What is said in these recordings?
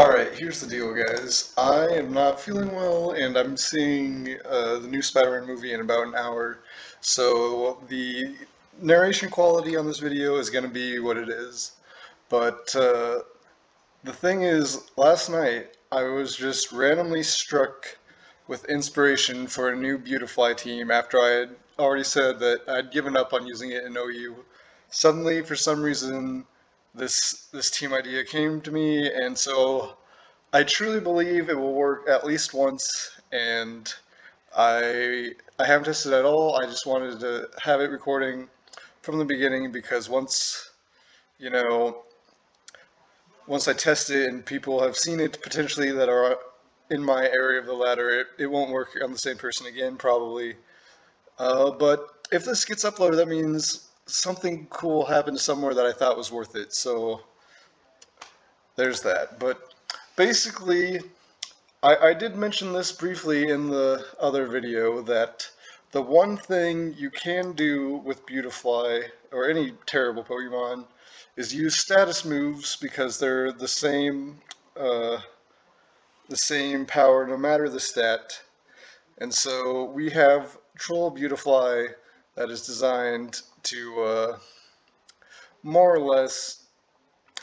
Alright, here's the deal, guys. I am not feeling well, and I'm seeing the new Spider-Man movie in about an hour. So the narration quality on this video is going to be what it is. But the thing is, last night I was just randomly struck with inspiration for a new Beautifly team after I had already said that I'd given up on using it in OU. Suddenly, for some reason, this team idea came to me, and so I truly believe it will work at least once, and I haven't tested it at all. I just wanted to have it recording from the beginning because you know, once I test it and people have seen it potentially that are in my area of the ladder, it won't work on the same person again, probably. But if this gets uploaded, that means something cool happened somewhere that I thought was worth it. So there's that. But basically, I did mention this briefly in the other video that the one thing you can do with Beautifly, or any terrible Pokemon, is use status moves because they're uh, the same power no matter the stat. And so we have Troll Beautifly that is designed to more or less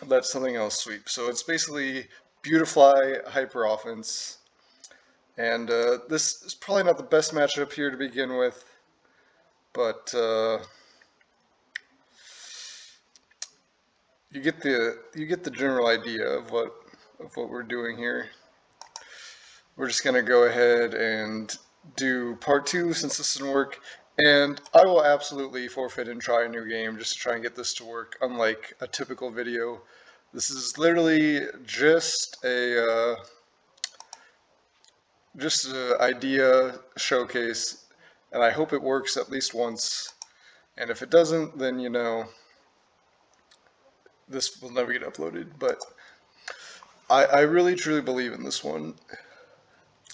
let something else sweep. So it's basically Beautifly Hyper Offense. And this is probably not the best matchup here to begin with, but you get the general idea of what we're doing here. We're just gonna go ahead and do part two since this didn't work, and I will absolutely forfeit and try a new game just to try and get this to work. Unlike a typical video, this is literally just an idea showcase, and I hope it works at least once. And if it doesn't, then this will never get uploaded. But I really truly believe in this one.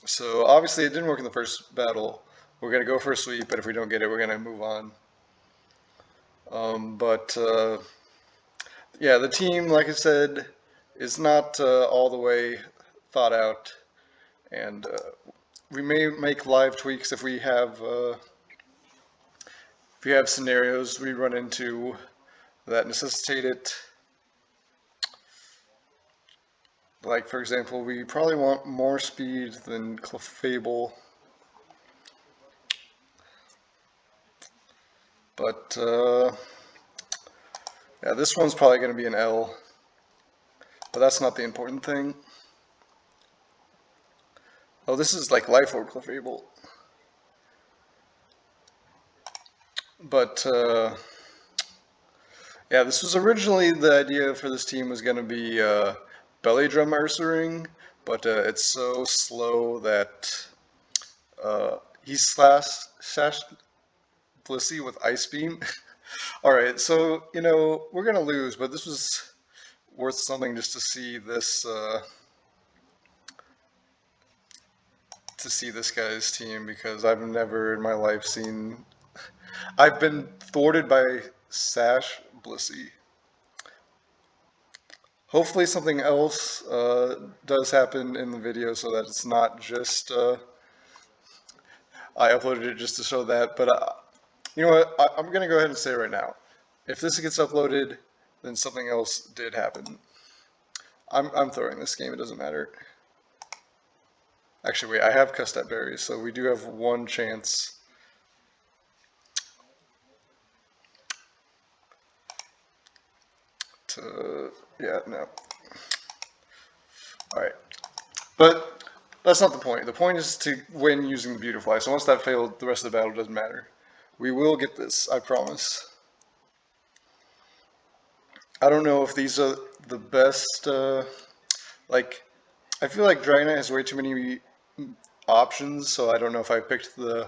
So obviously it didn't work in the first battle. We're gonna go for a sweep, but if we don't get it, we're gonna move on. But yeah, the team, like I said, is not all the way thought out, and we may make live tweaks if we have scenarios we run into that necessitate it. Like, for example, we probably want more speed than Clefable. But, yeah, this one's probably going to be an L. But that's not the important thing. Oh, this is like Life Orb Clefable. But, yeah, this was originally the idea for this team was going to be Belly Drum Ursaring, but it's so slow that he's slashed Blissey with Ice Beam. Alright, so, we're going to lose, but this was worth something just to see this guy's team, because I've never in my life seen... I've been thwarted by Sash Blissey. Hopefully something else does happen in the video so that it's not just I uploaded it just to show that, but you know what, I'm going to go ahead and say right now, if this gets uploaded, then something else did happen. I'm throwing this game, it doesn't matter. Actually, wait, I have Custap Berries, so we do have one chance. Yeah, no. Alright. But that's not the point. The point is to win using the Beautifly. So once that failed, the rest of the battle doesn't matter. We will get this, I promise. I don't know if these are the best, like, I feel like Dragonite has way too many options, so I don't know if I picked the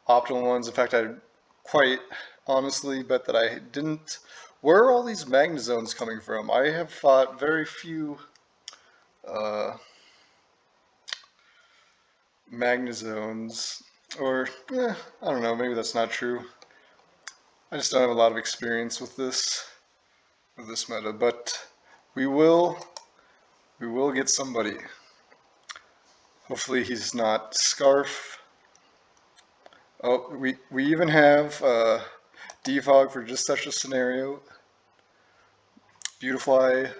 optimal ones. In fact, I quite honestly bet that I didn't. Where are all these Magnezones coming from? I have fought very few Magnezones, or I don't know, maybe that's not true. I just don't have a lot of experience with this meta, but we will We will get somebody. Hopefully he's not Scarf. Oh, we even have Defog for just such a scenario. Beautifly,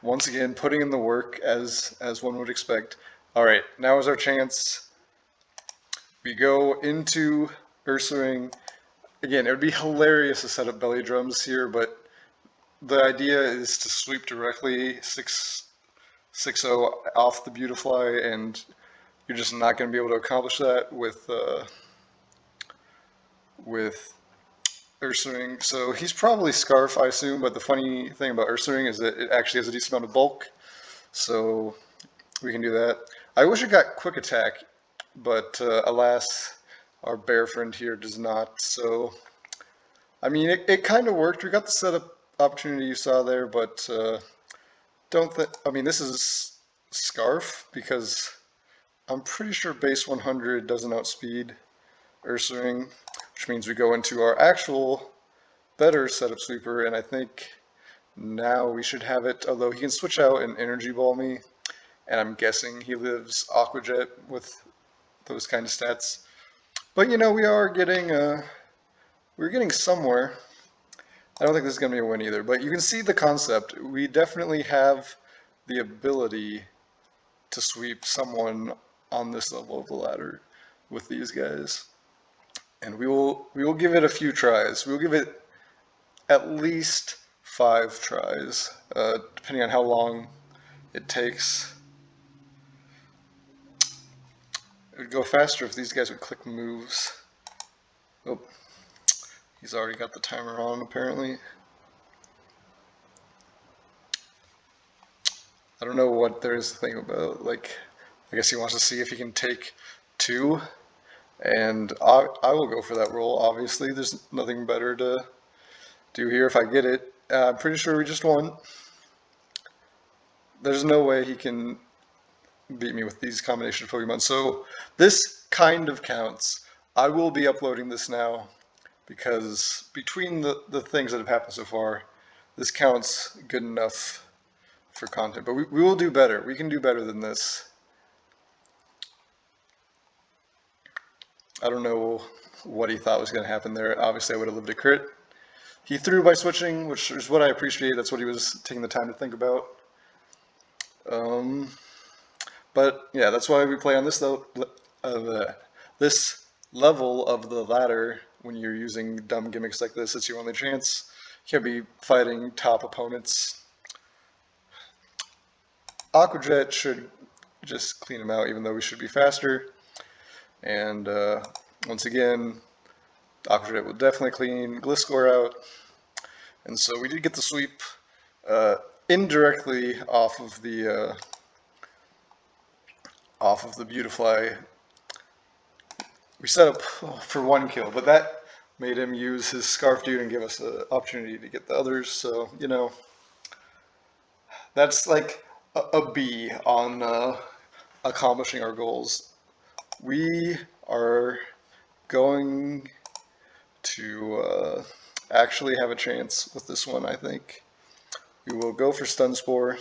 once again, putting in the work as one would expect. All right, now is our chance. We go into Ursaring. Again, it would be hilarious to set up belly drums here, but the idea is to sweep directly 6-0 off the Beautifly, and you're just not going to be able to accomplish that with Ursaring. So he's probably Scarf, I assume, but the funny thing about Ursaring is that it actually has a decent amount of bulk, so we can do that. I wish it got quick attack, but alas, our bear friend here does not. So, I mean, it kind of worked. We got the setup opportunity you saw there, but don't think. I mean, this is Scarf because I'm pretty sure base 100 doesn't outspeed Ursaring, which means we go into our actual better setup sweeper, and I think now we should have it. Although he can switch out and energy ball me, and I'm guessing he lives Aqua Jet with those kind of stats. But you know, we're getting somewhere. I don't think this is going to be a win either, but you can see the concept. We definitely have the ability to sweep someone on this level of the ladder with these guys. And we will give it a few tries. We'll give it at least 5 tries, depending on how long it takes. It would go faster if these guys would click moves. Oh, he's already got the timer on apparently. I don't know what there is to think about. Like, I guess he wants to see if he can take 2, and I will go for that roll. Obviously, there's nothing better to do here if I get it. I'm pretty sure we just won. There's no way he can beat me with these combination of Pokemon. So this kind of counts. I will be uploading this now because between the things that have happened so far, this counts good enough for content. But we will do better. We can do better than this. I don't know what he thought was going to happen there. Obviously, I would have lived a crit. He threw by switching, which is what I appreciate. That's what he was taking the time to think about. But yeah, that's why we play on this this level of the ladder. When you're using dumb gimmicks like this, it's your only chance. You can't be fighting top opponents. Aqua Jet should just clean him out, even though we should be faster. And once again, Aqua Jet will definitely clean Gliscor out. And so we did get the sweep indirectly off of the Beautifly. We set up for 1 kill, but that made him use his Scarf Dude and give us the opportunity to get the others. So, you know, that's like a B on accomplishing our goals. We are going to actually have a chance with this one, I think. We will go for Stun Spore,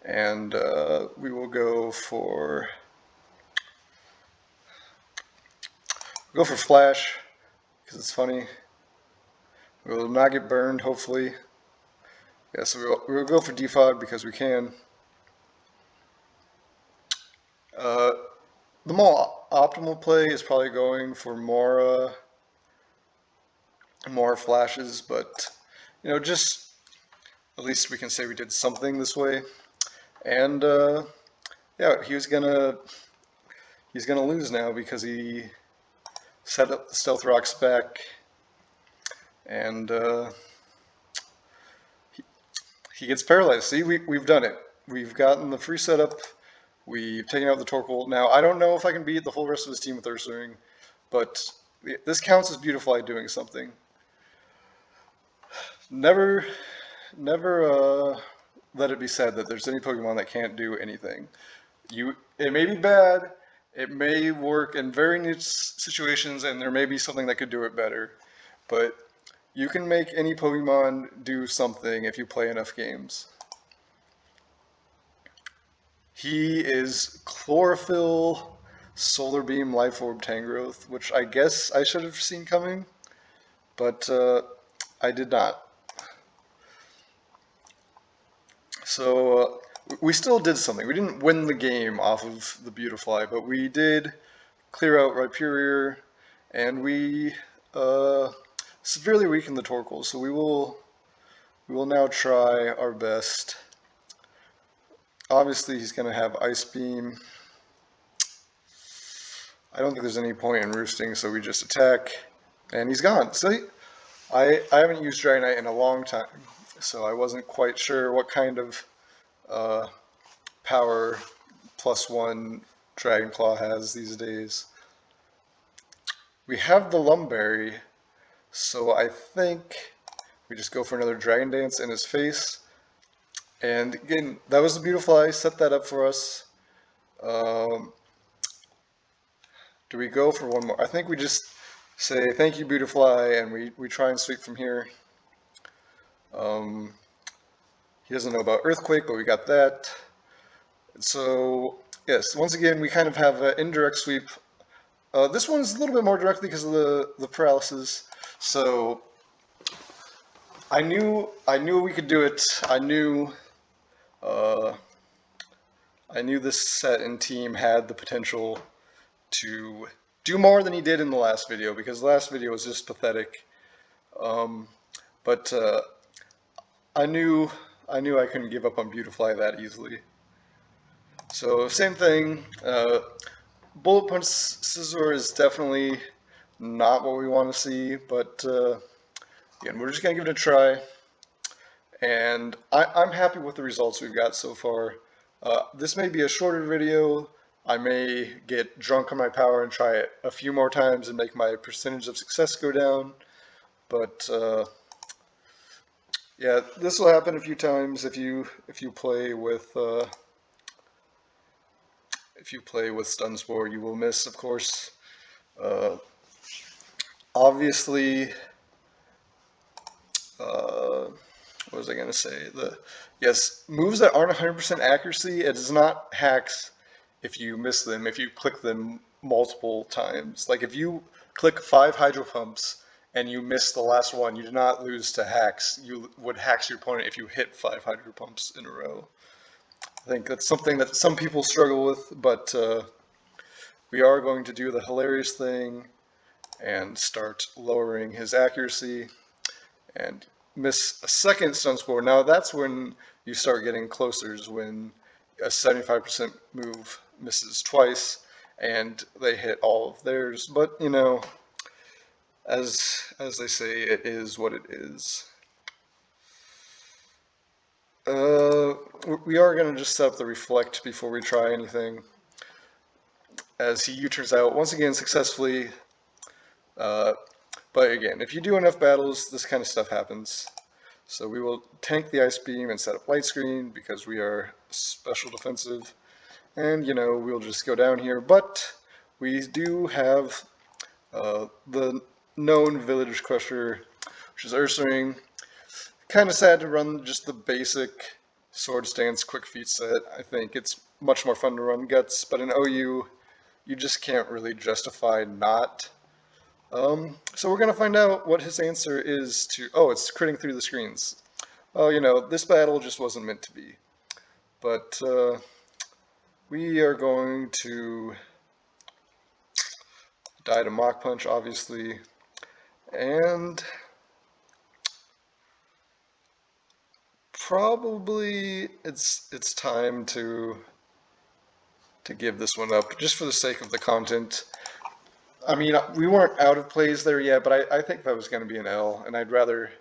and we will go for Flash because it's funny. We will not get burned, hopefully. Yeah, so we'll go for Defog because we can. The more optimal play is probably going for more flashes, but you know, just at least we can say we did something this way. And yeah, he's gonna lose now because he set up the Stealth Rocks back, and he gets paralyzed. See, we've done it. We've gotten the free setup. We've taken out the Torkoal. Now, I don't know if I can beat the whole rest of his team with Ursaring, but this counts as Beautifly doing something. Never let it be said that there's any Pokemon that can't do anything. It may be bad, it may work in very niche situations, and there may be something that could do it better, but you can make any Pokemon do something if you play enough games. He is Chlorophyll Solar Beam Life Orb Tangrowth, which I guess I should have seen coming, but I did not. So we still did something. We didn't win the game off of the Beautifly, but we did clear out Rhyperior, and we severely weakened the Torkoal. So we will now try our best. Obviously, he's going to have Ice Beam. I don't think there's any point in roosting, so we just attack, and he's gone. See, I haven't used Dragonite in a long time, so I wasn't quite sure what kind of power +1 Dragonclaw has these days. We have the Lumberry, so I think we just go for another Dragon Dance in his face. And again, that was the Beautifly. Set that up for us. Um, do we go for one more? I think we just say thank you, Beautifly, and we try and sweep from here. He doesn't know about Earthquake, but we got that. So yes, once again, we kind of have an indirect sweep. This one's a little bit more directly because of the paralysis. So I knew we could do it. I knew this set and team had the potential to do more than he did in the last video, because the last video was just pathetic. But I knew I couldn't give up on Beautifly that easily. So same thing. Bullet Punch Scizor is definitely not what we want to see, but again, we're just gonna give it a try. And I'm happy with the results we've got so far. This may be a shorter video. I may get drunk on my power and try it a few more times and make my percentage of success go down. But yeah, this will happen a few times if you play with Stun Spore. You will miss, of course. Obviously, what was I gonna say? Yes, moves that aren't 100% accuracy, it does not hacks if you miss them, if you click them multiple times. Like if you click 5 Hydro Pumps and you miss the last one, you do not lose to hacks. You would hacks your opponent if you hit 5 Hydro Pumps in a row. I think that's something that some people struggle with, but we are going to do the hilarious thing and start lowering his accuracy and miss a second Stun Spore. Now that's when you start getting closer, is when a 75% move misses twice and they hit all of theirs. But you know, as they say, it is what it is. We are going to just set up the Reflect before we try anything, as he U-turns out once again successfully. But again, if you do enough battles, this kind of stuff happens. So we will tank the Ice Beam and set up Light Screen because we are special defensive. And, you know, we'll just go down here. But we do have the known Village Crusher, which is Ursaring. Kind of sad to run just the basic Swords Dance Quick Feet set. I think it's much more fun to run Guts, but in OU, you just can't really justify not. So we're going to find out what his answer is to... Oh, it's critting through the screens. Oh, you know, this battle just wasn't meant to be. But we are going to die to Mach Punch, obviously. And probably it's time to give this one up, just for the sake of the content. I mean, we weren't out of plays there yet, but I think that was going to be an L, and I'd rather,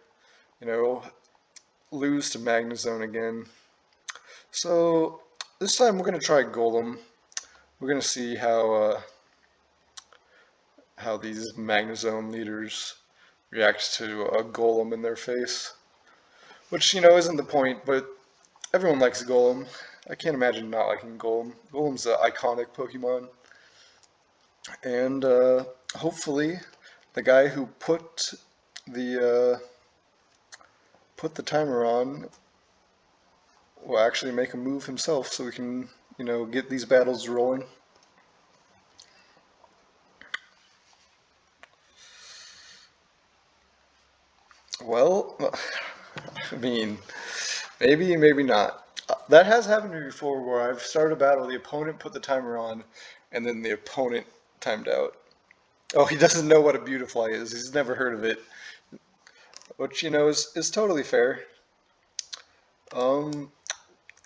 you know, lose to Magnezone again. So this time we're going to try Golem. We're going to see how these Magnezone leaders react to a Golem in their face. Which, you know, isn't the point, but everyone likes Golem. I can't imagine not liking Golem. Golem's an iconic Pokemon. And hopefully the guy who put the timer on will actually make a move himself so we can get these battles rolling. Well, I mean, maybe, maybe not. That has happened to me before where I've started a battle, the opponent put the timer on, and then the opponent timed out. Oh, he doesn't know what a Beautifly is. He's never heard of it, which, is totally fair. Um,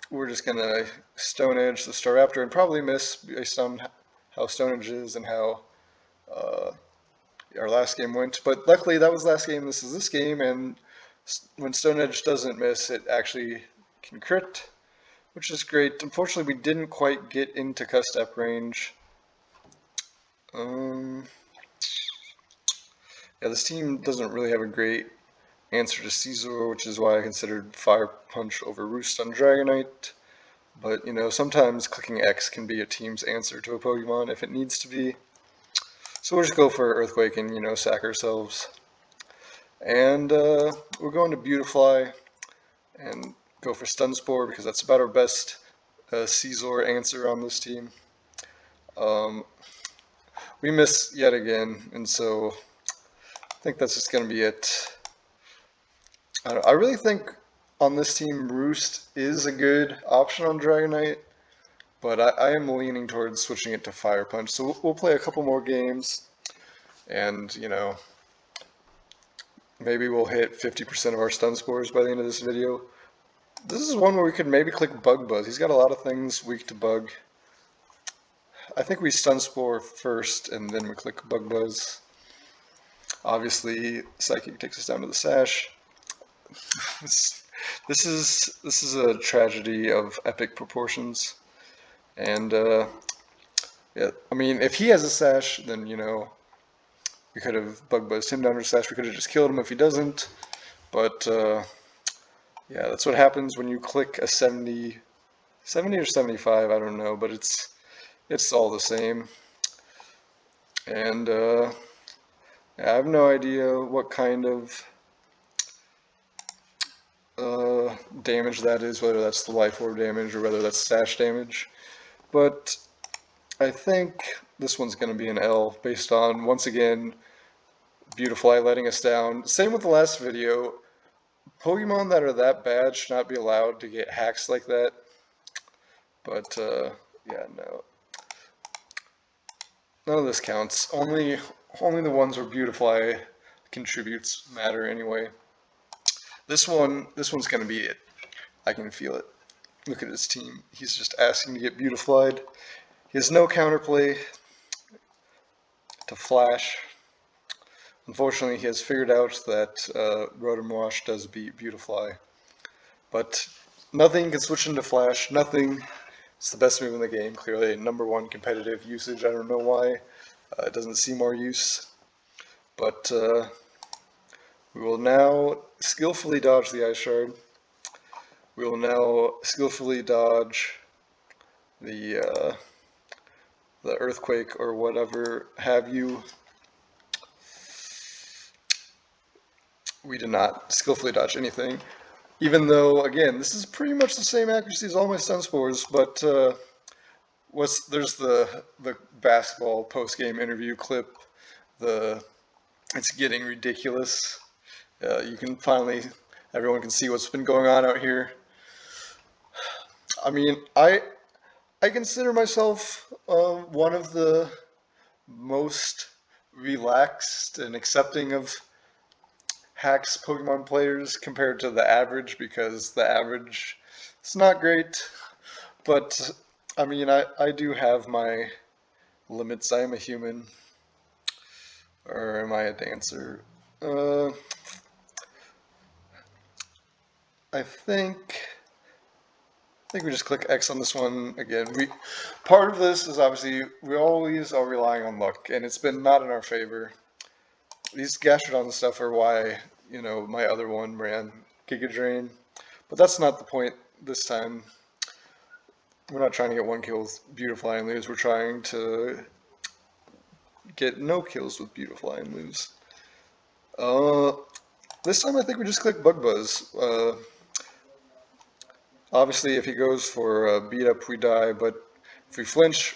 we're just gonna Stone Edge the Staraptor and probably miss based on how Stone Edge is and how uh, our last game went. But luckily, that was last game. This is this game, and when Stone Edge doesn't miss, it actually can crit, which is great. Unfortunately, we didn't quite get into Custap range. Um, yeah, this team doesn't really have a great answer to Caesar, which is why I considered Fire Punch over Roost on Dragonite. But, sometimes clicking X can be a team's answer to a Pokemon if it needs to be. So we'll just go for Earthquake and, sack ourselves. And we're going to Beautifly and go for Stun Spore because that's about our best Caesar answer on this team. We miss yet again, and so I think that's just going to be it. I really think on this team, Roost is a good option on Dragonite, but I am leaning towards switching it to Fire Punch. So we'll play a couple more games, and, maybe we'll hit 50% of our stun scores by the end of this video. This is one where we could maybe click Bug Buzz. He's got a lot of things weak to Bug. I think we Stun Spore first, and then we click Bug Buzz. Obviously, Psychic takes us down to the Sash. This is a tragedy of epic proportions, and yeah, I mean, if he has a Sash, then we could have Bug Buzzed him down to Sash. We could have just killed him if he doesn't, but yeah, that's what happens when you click a 70 or 75. I don't know, but it's all the same, and yeah, I have no idea what kind of damage that is, whether that's the life orb damage or whether that's sash damage. But I think this one's going to be an L based on, once again, Beautifly letting us down. Same with the last video. Pokemon that are that bad should not be allowed to get hacks like that. But yeah, no. None of this counts. Only the ones where Beautifly contributes matter anyway. This one's going to be it. I can feel it. Look at his team. He's just asking to get Beautified. He has no counterplay to Flash. Unfortunately, he has figured out that Rotom Wash does beat Beautifly. But nothing can switch into Flash. Nothing. It's the best move in the game. Clearly, #1 competitive usage. I don't know why. It doesn't see more use. But we will now skillfully dodge the Ice Shard. We will now skillfully dodge the Earthquake or whatever have you. We did not skillfully dodge anything. Even though, again, this is pretty much the same accuracy as all my stun spores, but there's the basketball post-game interview clip. It's getting ridiculous. You can finally, everyone can see what's been going on out here. I mean, I consider myself one of the most relaxed and accepting of hacks Pokemon players compared to the average, because the average is not great. But I mean, I do have my limits. I am a human. Or am I a dancer? I think we just click X on this one again. Part of this is obviously we always are relying on luck, and it's been not in our favor. These Gastrodon stuff are why, my other one ran Giga Drain. But that's not the point this time. We're not trying to get 1 kill with Beautifly and lose. We're trying to get no kills with Beautifly and lose. This time I think we just click Bug Buzz. Obviously, if he goes for a beat up, we die, but if we flinch,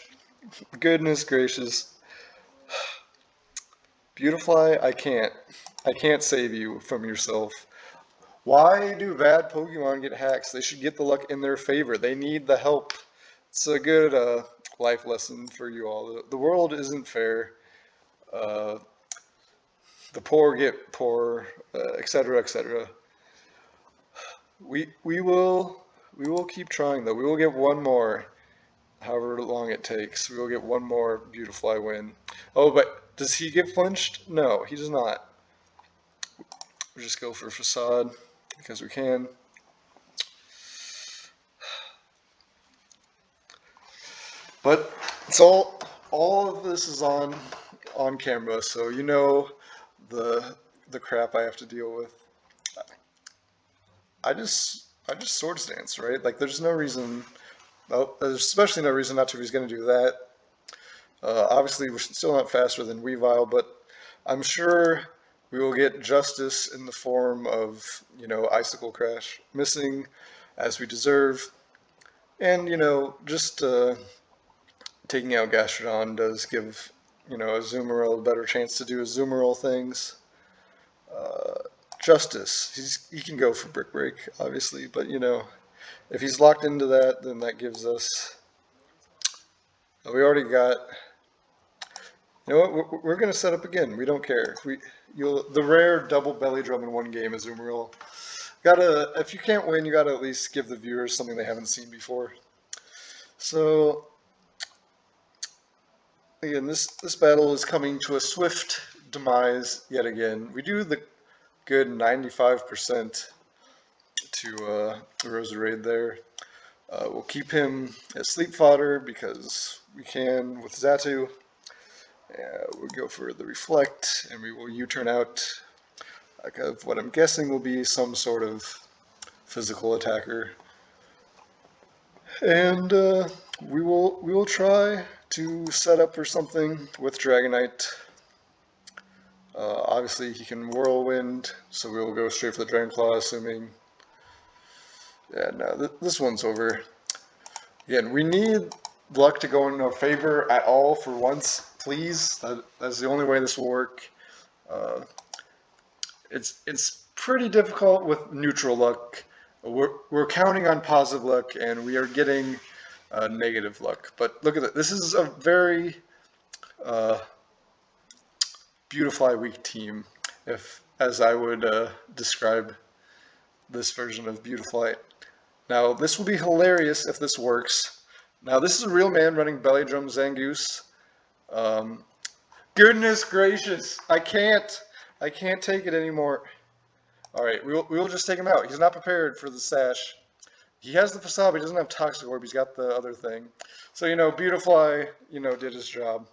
goodness gracious. Beautifly, I can't. I can't save you from yourself. Why do bad Pokemon get hacks? They should get the luck in their favor. They need the help. It's a good life lesson for you all. The world isn't fair. Uh, the poor get poorer, etc., etc. We will keep trying though. We will get one more, however long it takes. We will get one more Beautifly win. Oh, but does he get flinched? No, he does not. We just go for Facade because we can. But it's all of this is on camera, so you know the crap I have to deal with. I just Swords Dance, right? Like there's no reason. Oh, there's especially no reason not to if he's going to do that. Obviously, we're still not faster than Weavile, but I'm sure we will get justice in the form of, Icicle Crash missing as we deserve. And, just taking out Gastrodon does give, a Azumarill a better chance to do Azumarill things. Justice, he can go for Brick Break, obviously, but, if he's locked into that, then that gives us. We already got. You know what? We're going to set up again. We don't care. The rare double belly drum in one game is Azumarill. If you can't win, you gotta at least give the viewers something they haven't seen before. So again, this battle is coming to a swift demise yet again. We do the good 95% to Roserade there. We'll keep him as sleep fodder because we can with Xatu. We'll go for the Reflect, and we will U-turn out of what I'm guessing will be some sort of physical attacker. And we will try to set up for something with Dragonite. Obviously, he can Whirlwind, so we will go straight for the Dragon Claw, assuming. Yeah, no, this one's over. Again, we need luck to go in our favor at all for once, please. That's the only way this will work. It's pretty difficult with neutral luck. We're counting on positive luck, and we are getting negative luck. But look at that. This is a very Beautifly weak team, as I would describe this version of Beautifly. Now, this will be hilarious if this works. Now, this is a real man running Belly Drum Zangoose. Goodness gracious, I can't take it anymore. All right, we will just take him out. He's not prepared for the sash. He has the facade, but he doesn't have Toxic Orb. He's got the other thing. So, Beautifly, did his job.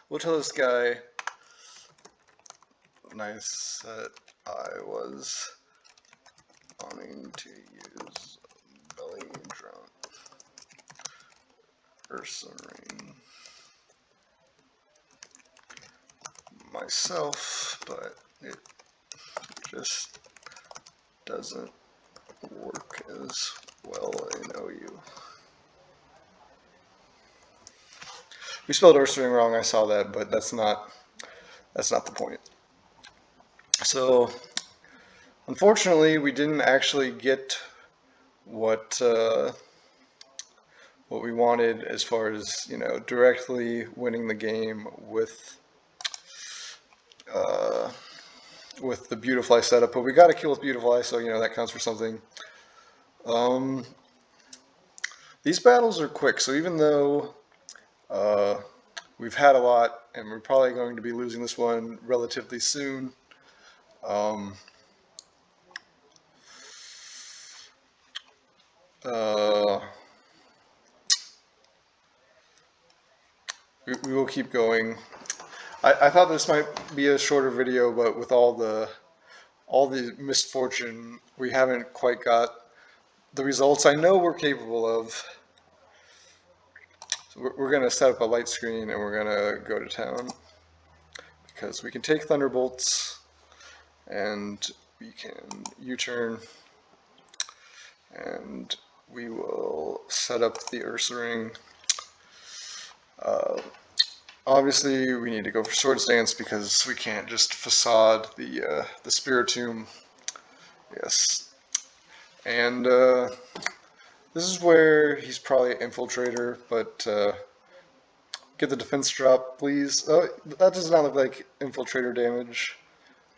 We'll tell this guy, nice, that I was wanting to use Belly Drum Ursaring myself, but it just doesn't work as well. I know you. We spelled Ursaring wrong. I saw that, but that's not the point. So, unfortunately, we didn't actually get what we wanted as far as directly winning the game with the Beautifly setup. But we got a kill with Beautifly, so that counts for something. These battles are quick, so even though we've had a lot, and we're probably going to be losing this one relatively soon. We will keep going. I thought this might be a shorter video, but with all the misfortune, we haven't quite got the results I know we're capable of. So we're going to set up a light screen and we're going to go to town because we can take Thunderbolts and we can U-turn and we will set up the Ursa Ring. Obviously, we need to go for Sword Stance because we can't just facade the Spiritomb. Yes, and this is where he's probably an Infiltrator, but get the defense drop, please. Oh, that does not look like Infiltrator damage,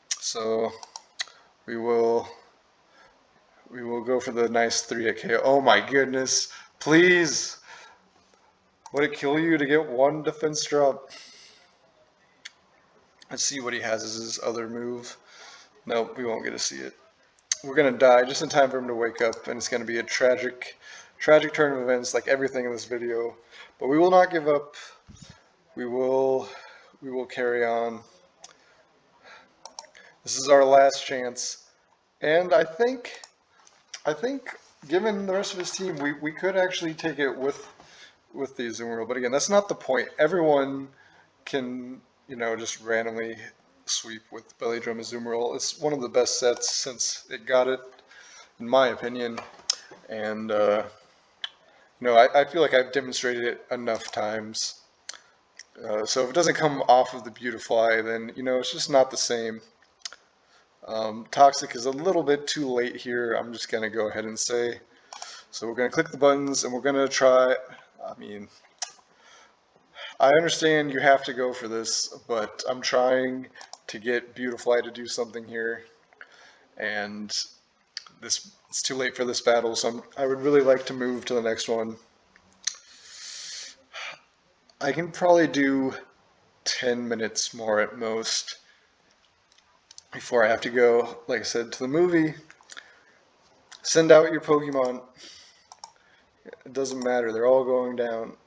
so we will go for the nice 3-hit KO. Oh my goodness, please! Would it kill you to get one defense drop? Let's see what he has as his other move. Nope, we won't get to see it. We're gonna die just in time for him to wake up, and it's gonna be a tragic turn of events like everything in this video. But we will not give up. We will carry on. This is our last chance. And I think given the rest of his team, we could actually take it with the Azumarill. But again, that's not the point. Everyone can, just randomly sweep with Belly Drum Azumarill. It's one of the best sets since it got it, in my opinion. And, I feel like I've demonstrated it enough times. So if it doesn't come off of the Beautifly, then, it's just not the same. Toxic is a little bit too late here, I'm just going to go ahead and say. So we're going to click the buttons and we're going to try, I understand you have to go for this, but I'm trying to get Beautifly to do something here. And it's too late for this battle, so I would really like to move to the next one. I can probably do 10 minutes more at most before I have to go, like I said, to the movie. Send out your Pokemon. It doesn't matter, they're all going down.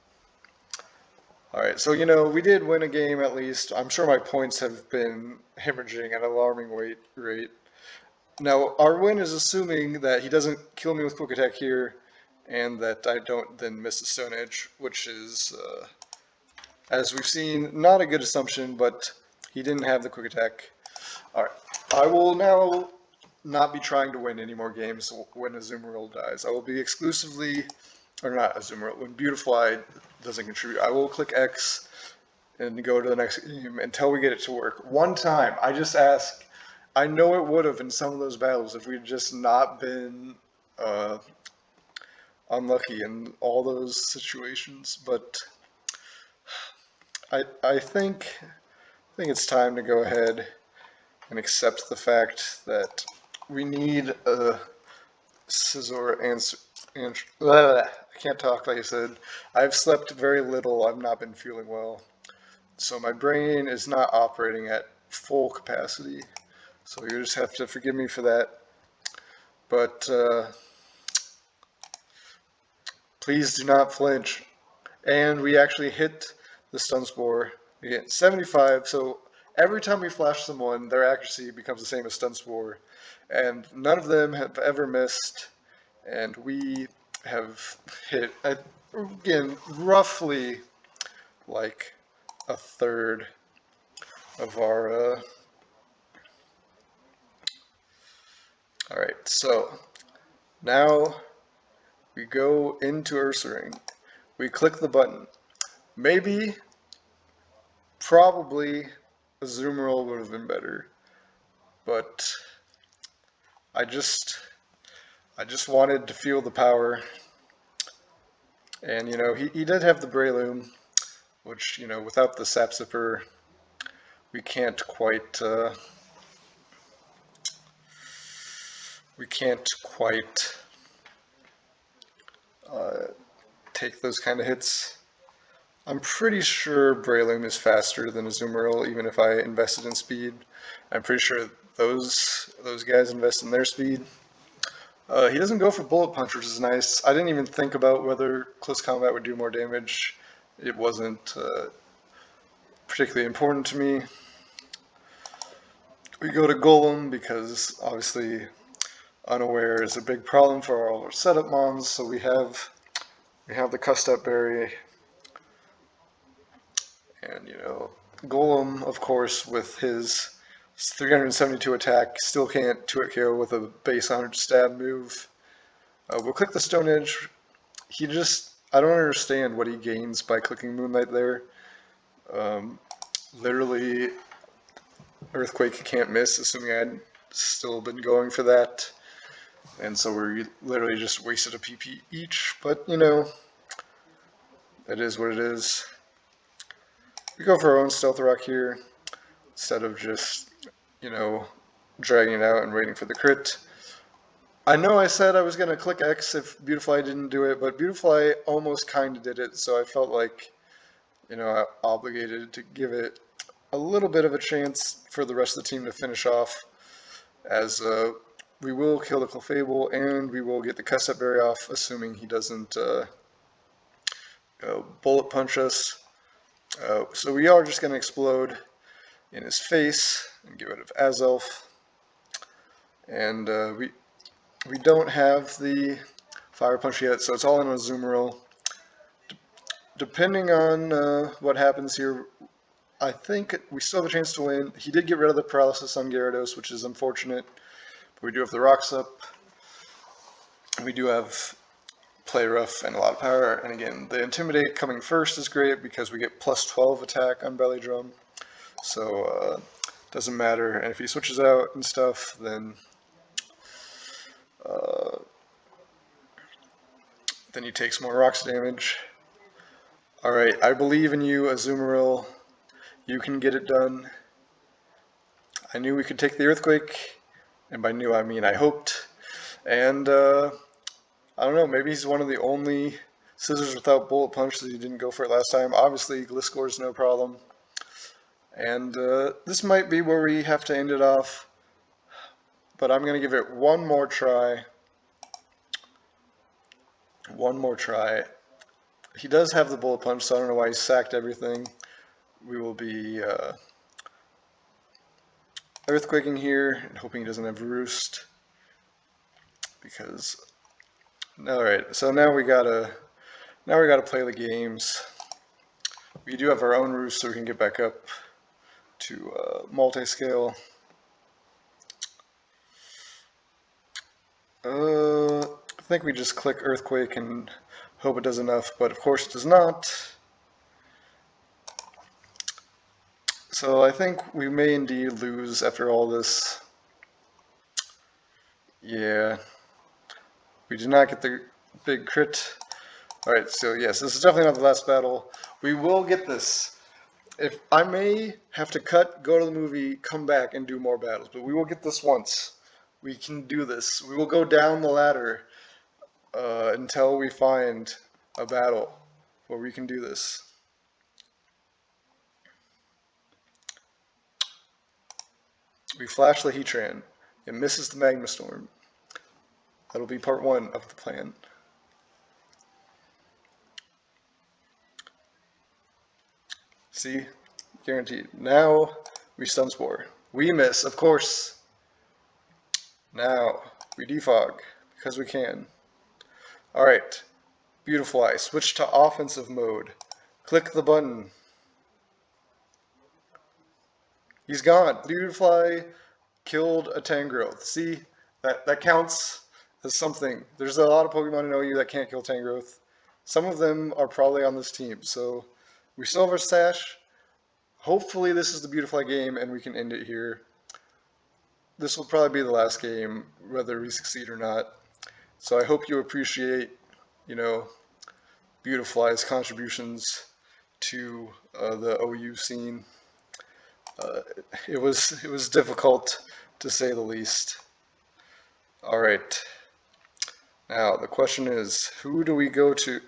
Alright, so we did win a game at least. I'm sure my points have been hemorrhaging at an alarming rate. Now, our win is assuming that he doesn't kill me with Quick Attack here, and that I don't then miss the Stone Edge, which is, as we've seen, not a good assumption, but he didn't have the Quick Attack. Alright, I will now not be trying to win any more games when Azumarill dies. I will be exclusively, or not Azumarill, when Beautifly doesn't contribute. I will click X and go to the next game until we get it to work. One time, I just ask, I know it would have in some of those battles if we had just not been unlucky in all those situations, but I think it's time to go ahead and accept the fact that we need a Scizor answer. I can't talk, like I said. I've slept very little. I've not been feeling well. So my brain is not operating at full capacity. So you just have to forgive me for that. But please do not flinch. And we actually hit the Stun Spore. We get 75, so every time we flash someone, their accuracy becomes the same as Stun Spore. And none of them have ever missed. And we have hit, again, roughly like a third of our... Alright, so now we go into Ursa Ring. We click the button. Maybe, probably, Azumarill would have been better. But I just wanted to feel the power. And, he did have the Breloom, which, without the Sap Sipper, we can't quite, take those kind of hits. I'm pretty sure Breloom is faster than Azumarill, even if I invested in speed. I'm pretty sure those guys invest in their speed. He doesn't go for Bullet Punch, which is nice. I didn't even think about whether Close Combat would do more damage. It wasn't particularly important to me. We go to Golem because obviously Unaware is a big problem for all our setup mons, so we have the Custap Berry. And, Golem, of course, with his 372 attack, still can't 2-hit KO with a base 100 stab move. We'll click the Stone Edge. I don't understand what he gains by clicking Moonlight there. Literally, Earthquake can't miss, assuming I'd still been going for that. And so we literally just wasted a PP each, but you know, it is what it is. We go for our own Stealth Rock here, instead of just, you know, dragging it out and waiting for the crit. I know I said I was going to click X if Beautifly didn't do it, but Beautifly almost kind of did it, so I felt like, you know, obligated to give it a little bit of a chance for the rest of the team to finish off, as we will kill the Clefable and we will get the Cusset Berry off, assuming he doesn't bullet punch us. So we are just going to explode in his face and get rid of Azelf. And we don't have the Fire Punch yet, so it's all in a Azumarill. Depending on what happens here, I think we still have a chance to win. He did get rid of the Paralysis on Gyarados, which is unfortunate. But we do have the Rocks up. We do have Play Rough and a lot of power. And again, the Intimidate coming first is great because we get plus 12 attack on Belly Drum. So doesn't matter. And if he switches out and stuff, then he takes more Rocks damage. Alright, I believe in you, Azumarill. You can get it done. I knew we could take the Earthquake, and by knew I mean I hoped. And I don't know, maybe he's one of the only Scissors without Bullet Punch that he didn't go for it last time. Obviously, Gliscor's no problem. And this might be where we have to end it off, but I'm going to give it one more try. One more try. He does have the Bullet Punch, so I don't know why he sacked everything. We will be Earthquaking here and hoping he doesn't have Roost. Because, alright, so now we gotta play the games. We do have our own Roost, so we can get back up to multi-scale. I think we just click Earthquake and hope it does enough, but of course it does not. So I think we may indeed lose after all this. Yeah. We did not get the big crit. Alright, so yes, this is definitely not the last battle. We will get this. If I may have to cut, go to the movie, come back, and do more battles, but we will get this once. We can do this. We will go down the ladder until we find a battle where we can do this. We flash the Heatran. It misses the Magma Storm. That'll be part 1 of the plan. See? Guaranteed. Now we Stun Spore. We miss, of course. Now we Defog, because we can. Alright. Beautifly. Switch to offensive mode. Click the button. He's gone. Beautifly killed a Tangrowth. See? That counts as something. There's a lot of Pokemon in OU that can't kill Tangrowth. Some of them are probably on this team. So we still have our stash. Hopefully this is the Beautifly game and we can end it here. This will probably be the last game, whether we succeed or not. So I hope you appreciate, you know, Beautifly's contributions to the OU scene. It was difficult, to say the least. Alright. Now, the question is, who do we go to?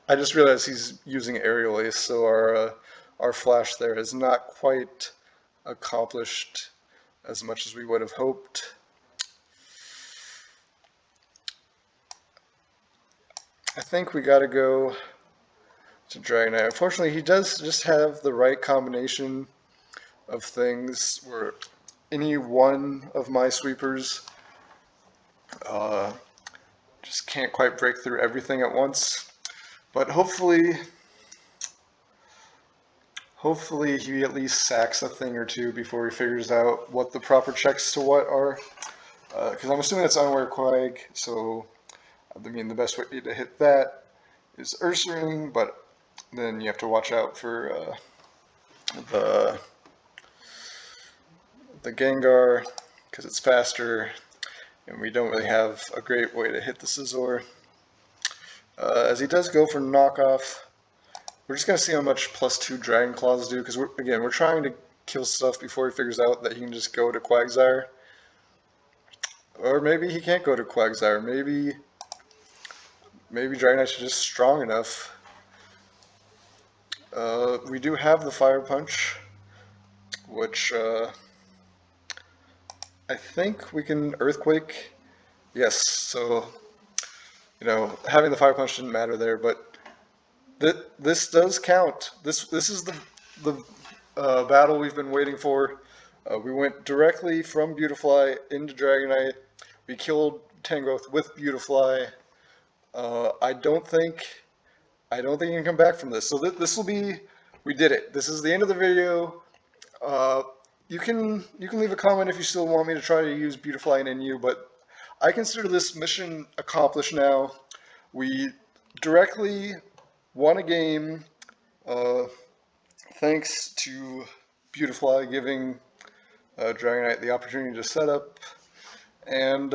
I just realized he's using Aerial Ace, so our flash there is not quite accomplished as much as we would have hoped. I think we gotta go to Dragonite. Unfortunately, he does just have the right combination of things where any one of my sweepers just can't quite break through everything at once. But hopefully he at least sacks a thing or two before he figures out what the proper checks to what are. Because I'm assuming it's Unaware Quag, so I mean, the best way to hit that is Ursaring, but then you have to watch out for the the Gengar because it's faster, and we don't really have a great way to hit the Scizor. As he does go for knockoff, we're just gonna see how much +2 Dragon Claws do because we're trying to kill stuff before he figures out that he can just go to Quagsire. Or maybe he can't go to Quagsire. Maybe Dragonite's just strong enough. We do have the Fire Punch, which I think we can Earthquake. Yes, so having the Fire Punch didn't matter there, but this does count. This is the battle we've been waiting for. We went directly from Beautifly into Dragonite. We killed Tangrowth with Beautifly. I don't think you can come back from this. So this will be, we did it. This is the end of the video. Uh, you can leave a comment if you still want me to try to use Beautifly and NU, but I consider this mission accomplished now. We directly won a game thanks to Beautifly giving Dragonite the opportunity to set up, and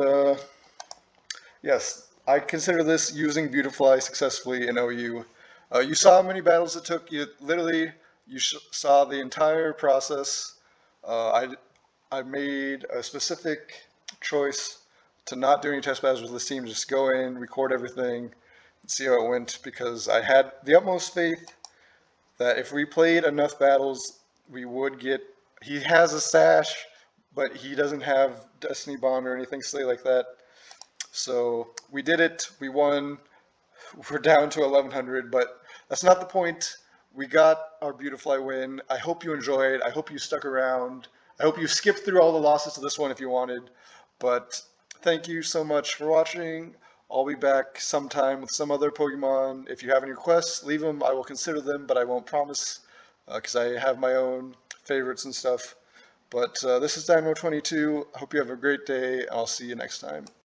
yes, I consider this using Beautifly successfully in OU. You saw how many battles it took. You saw the entire process. I made a specific choice to not do any test battles with this team. Just go in, record everything, and see how it went because I had the utmost faith that if we played enough battles, we would get. He has a sash, but he doesn't have Destiny Bond or anything silly like that. So we did it. We won. We're down to 1100, but that's not the point. We got our Beautifly win. I hope you enjoyed. I hope you stuck around. I hope you skipped through all the losses to this one if you wanted. But thank you so much for watching. I'll be back sometime with some other Pokemon. If you have any requests, leave them. I will consider them, but I won't promise because I have my own favorites and stuff. But this is Dynamo22. I hope you have a great day. I'll see you next time.